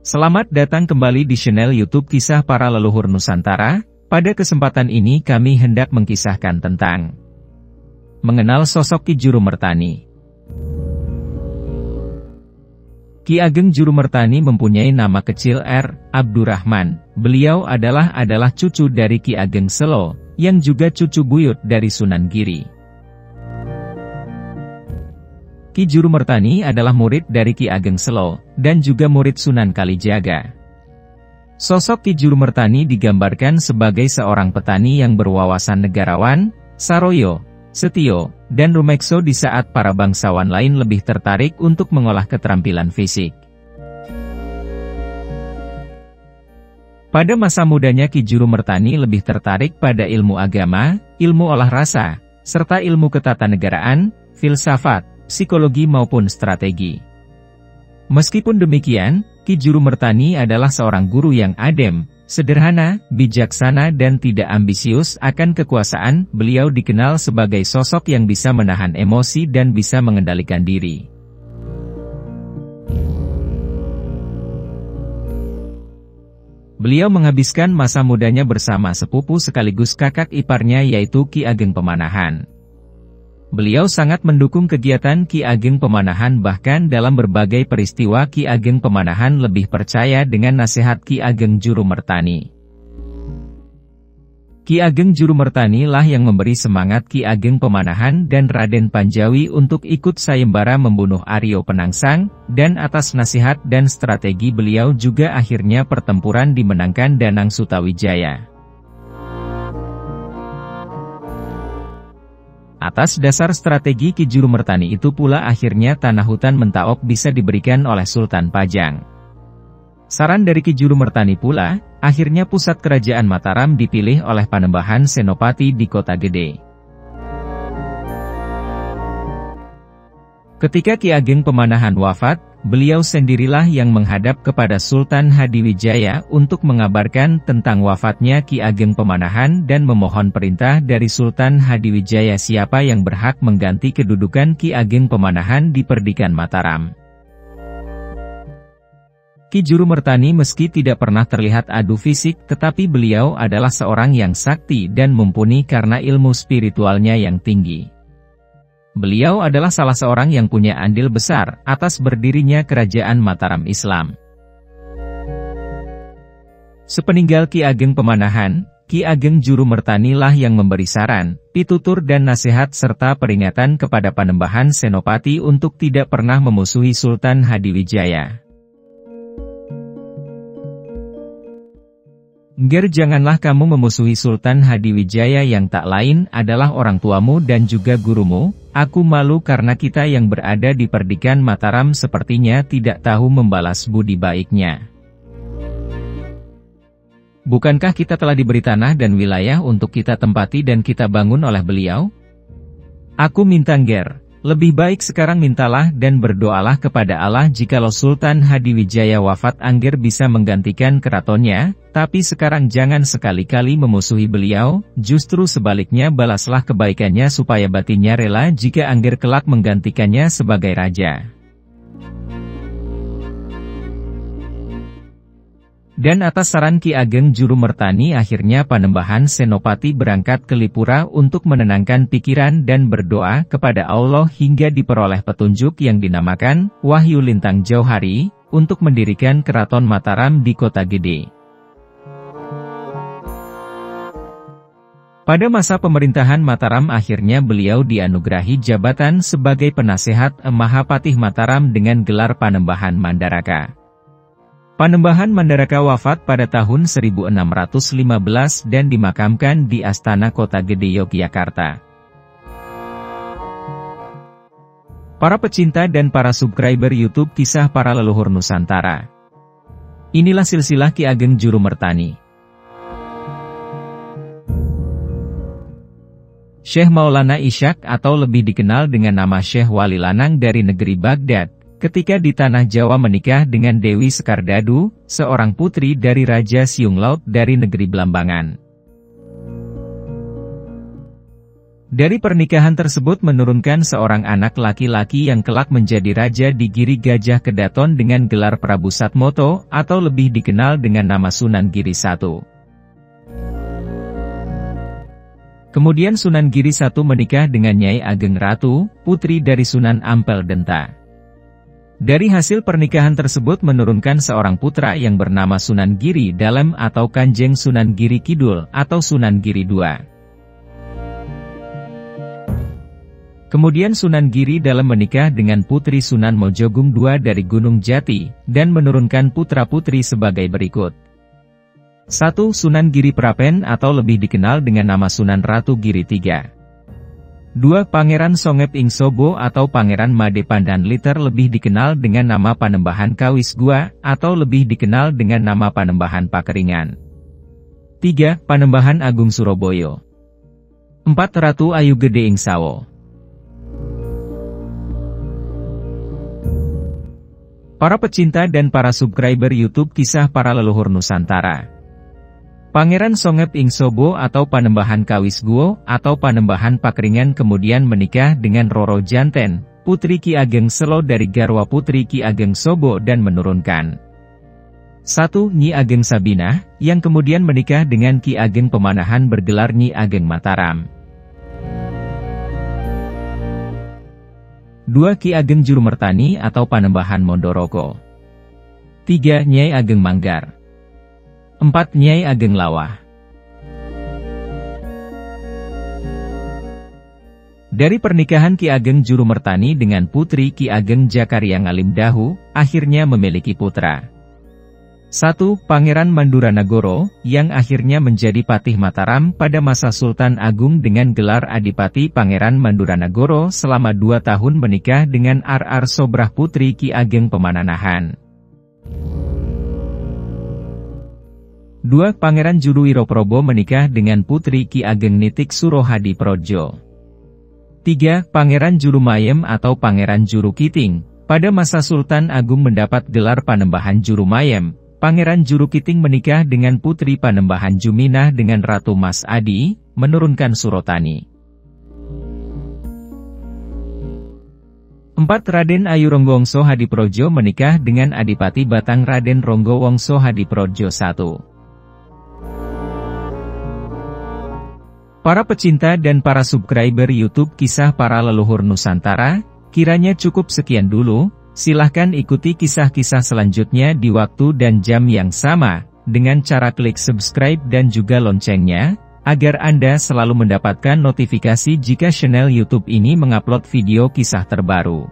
Selamat datang kembali di channel YouTube Kisah Para Leluhur Nusantara. Pada kesempatan ini kami hendak mengkisahkan tentang mengenal sosok Ki Jurumertani. Ki Ageng Jurumertani mempunyai nama kecil R. Abdurrahman. Beliau adalah cucu dari Ki Ageng Selo, yang juga cucu buyut dari Sunan Giri. Ki Jurumertani adalah murid dari Ki Ageng Selo, dan juga murid Sunan Kalijaga. Sosok Ki Jurumertani digambarkan sebagai seorang petani yang berwawasan negarawan, saroyo, setio, dan rumekso di saat para bangsawan lain lebih tertarik untuk mengolah keterampilan fisik. Pada masa mudanya Ki Jurumertani lebih tertarik pada ilmu agama, ilmu olah rasa, serta ilmu ketatanegaraan, filsafat, psikologi maupun strategi. Meskipun demikian, Ki Jurumertani adalah seorang guru yang adem, sederhana, bijaksana dan tidak ambisius akan kekuasaan. Beliau dikenal sebagai sosok yang bisa menahan emosi dan bisa mengendalikan diri. Beliau menghabiskan masa mudanya bersama sepupu sekaligus kakak iparnya yaitu Ki Ageng Pemanahan. Beliau sangat mendukung kegiatan Ki Ageng Pemanahan, bahkan dalam berbagai peristiwa Ki Ageng Pemanahan lebih percaya dengan nasihat Ki Ageng Jurumertani. Ki Ageng Jurumertani lah yang memberi semangat Ki Ageng Pemanahan dan Raden Panjawi untuk ikut sayembara membunuh Aryo Penangsang, dan atas nasihat dan strategi beliau juga akhirnya pertempuran dimenangkan Danang Sutawijaya. Atas dasar strategi Ki Jurumertani itu pula akhirnya tanah hutan Mentaok bisa diberikan oleh Sultan Pajang. Saran dari Ki Jurumertani pula, akhirnya pusat kerajaan Mataram dipilih oleh Panembahan Senopati di Kota Gede. Ketika Ki Ageng Pemanahan wafat, beliau sendirilah yang menghadap kepada Sultan Hadiwijaya untuk mengabarkan tentang wafatnya Ki Ageng Pemanahan dan memohon perintah dari Sultan Hadiwijaya siapa yang berhak mengganti kedudukan Ki Ageng Pemanahan di Perdikan Mataram. Ki Jurumertani meski tidak pernah terlihat adu fisik, tetapi beliau adalah seorang yang sakti dan mumpuni karena ilmu spiritualnya yang tinggi. Beliau adalah salah seorang yang punya andil besar atas berdirinya kerajaan Mataram Islam. Sepeninggal Ki Ageng Pemanahan, Ki Ageng Jurumertani lah yang memberi saran, pitutur dan nasihat serta peringatan kepada Panembahan Senopati untuk tidak pernah memusuhi Sultan Hadiwijaya. Nger, janganlah kamu memusuhi Sultan Hadiwijaya yang tak lain adalah orang tuamu dan juga gurumu. Aku malu karena kita yang berada di Perdikan Mataram sepertinya tidak tahu membalas budi baiknya. Bukankah kita telah diberi tanah dan wilayah untuk kita tempati dan kita bangun oleh beliau? Aku minta Nger, lebih baik sekarang mintalah dan berdoalah kepada Allah jikalau Sultan Hadiwijaya wafat Angger bisa menggantikan keratonnya, tapi sekarang jangan sekali-kali memusuhi beliau, justru sebaliknya balaslah kebaikannya supaya batinnya rela jika Angger kelak menggantikannya sebagai raja. Dan atas saran Ki Ageng Jurumertani akhirnya Panembahan Senopati berangkat ke Lipura untuk menenangkan pikiran dan berdoa kepada Allah hingga diperoleh petunjuk yang dinamakan Wahyu Lintang Jauhari, untuk mendirikan Keraton Mataram di Kota Gede. Pada masa pemerintahan Mataram akhirnya beliau dianugerahi jabatan sebagai penasehat Mahapatih Mataram dengan gelar Panembahan Mandaraka. Panembahan Mandaraka wafat pada tahun 1615 dan dimakamkan di Astana Kota Gede Yogyakarta. Para pecinta dan para subscriber YouTube Kisah Para Leluhur Nusantara. Inilah silsilah Ki Ageng Jurumertani. Syekh Maulana Ishaq atau lebih dikenal dengan nama Syekh Wali Lanang dari negeri Baghdad, ketika di tanah Jawa menikah dengan Dewi Sekardadu, seorang putri dari Raja Siung Laut dari negeri Blambangan. Dari pernikahan tersebut menurunkan seorang anak laki-laki yang kelak menjadi raja di Giri Gajah Kedaton dengan gelar Prabu Satmoto, atau lebih dikenal dengan nama Sunan Giri I. Kemudian Sunan Giri I menikah dengan Nyai Ageng Ratu, putri dari Sunan Ampel Denta. Dari hasil pernikahan tersebut menurunkan seorang putra yang bernama Sunan Giri Dalem atau Kanjeng Sunan Giri Kidul atau Sunan Giri II. Kemudian Sunan Giri Dalem menikah dengan putri Sunan Mojogung II dari Gunung Jati, dan menurunkan putra-putri sebagai berikut. 1. Sunan Giri Prapen atau lebih dikenal dengan nama Sunan Ratu Giri III. 2. Pangeran Songep Ingsobo atau Pangeran Made Pandanliter lebih dikenal dengan nama Panembahan Kawis Gua, atau lebih dikenal dengan nama Panembahan Pakeringan. 3. Panembahan Agung Suroboyo. 4. Ratu Ayu Gede Ingsawo. Para pecinta dan para subscriber YouTube Kisah Para Leluhur Nusantara. Pangeran Songep Ingsobo atau Panembahan Kawis Guo atau Panembahan Pakeringan kemudian menikah dengan Roro Janten, putri Ki Ageng Selo dari garwa putri Ki Ageng Sobo dan menurunkan 1. Nyi Ageng Sabinah, yang kemudian menikah dengan Ki Ageng Pemanahan bergelar Nyi Ageng Mataram. 2. Ki Ageng Jurumertani atau Panembahan Mondoroko. 3. Nyai Ageng Manggar. 4. Nyai Ageng Lawah. Dari pernikahan Ki Ageng Jurumertani dengan putri Ki Ageng Jakaria Ngalim Dahu, akhirnya memiliki putra. 1. Pangeran Manduranagoro, yang akhirnya menjadi Patih Mataram pada masa Sultan Agung dengan gelar Adipati Pangeran Manduranagoro selama 2 tahun menikah dengan R.R. Sobrah putri Ki Ageng Pemananahan. 2. Pangeran Juruwiroprobo menikah dengan putri Ki Ageng Nitik Surohadi Projo. 3. Pangeran Jurumayem atau Pangeran Jurukiting, pada masa Sultan Agung mendapat gelar Panembahan Jurumayem. Pangeran Jurukiting menikah dengan putri Panembahan Juminah dengan Ratu Mas Adi, menurunkan Surotani. 4. Raden Ayu Ronggowongso Hadiprojo menikah dengan Adipati Batang Raden Ronggowongso Hadiprojo I. Para pecinta dan para subscriber YouTube Kisah Para Leluhur Nusantara, kiranya cukup sekian dulu. Silahkan ikuti kisah-kisah selanjutnya di waktu dan jam yang sama, dengan cara klik subscribe dan juga loncengnya, agar Anda selalu mendapatkan notifikasi jika channel YouTube ini mengupload video kisah terbaru.